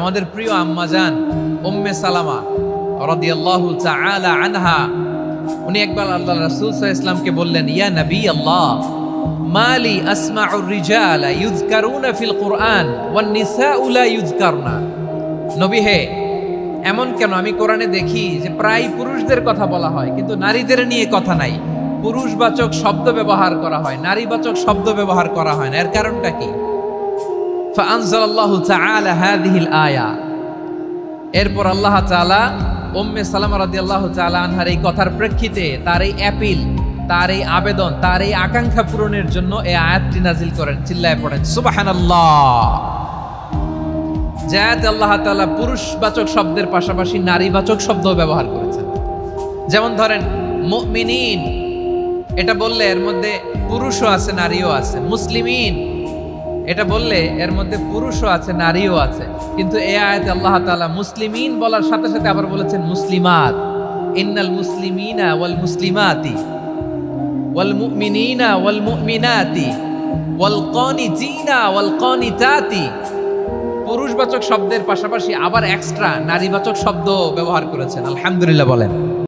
আমাদের প্রিয় আম্মা জান উম্মে সালামা রাদিয়াল্লাহু তাআলা আনহা, উনি একবার আল্লাহ রাসূল সাল্লাল্লাহু আলাইহি ওয়াসাল্লামকে বললেন, ইয়া নবী আল্লাহ, মালি আসমাউর রিজালা ইউযকারুনা ফিল কুরআন ওয়ান নিসাউ লা ইউযকারনা। নবী হে, এমন কেন আমি কোরআনে দেখি যে প্রায় পুরুষদের কথা বলা হয় কিন্তু নারীদের নিয়ে কথা নাই, পুরুষবাচক শব্দ ব্যবহার করা হয়, নারীবাচক শব্দ ব্যবহার করা হয় না, এর কারণটা কি? ফাআনজালাল্লাহু তাআলা হাযিহিল আয়া। এরপর আল্লাহ তাআলা উম্মে সালামা রাদিয়াল্লাহু তাআলা আনহার এই কথার প্রেক্ষিতে তার এই অ্যাপিল, তার এই আবেদন, তার এই আকাঙ্ক্ষা পূরণের জন্য এই আয়াতটি নাজিল করেন। চিল্লায় পড়েন সুবহানাল্লাহ। যাতে আল্লাহ তাআলা পুরুষবাচক শব্দের পাশাপাশি নারীবাচক শব্দ ব্যবহার করেছেন। যেমন ধরেন মুমিনিন, এটা বললে এর মধ্যে পুরুষও আছে নারীও আছে। মুসলিমিন, এটা বললে এর মধ্যে পুরুষও আছে নারীও আছে। কিন্তু এই আয়াতে আল্লাহ তাআলা মুসলিমিন বলার সাথে সাথে আবার বলেছেন মুসলিমাত। ইন্নাল মুসলিমিনা ওয়াল মুসলিমাতি ওয়াল মুমিনিনা ওয়াল মুমিনাতি ওয়াল কানিতিনা ওয়াল কানিতাতি। পুরুষবাচক শব্দের পাশাপাশি আবার এক্সট্রা নারীবাচক শব্দ ব্যবহার করেছেন। আলহামদুলিল্লাহ বলেন।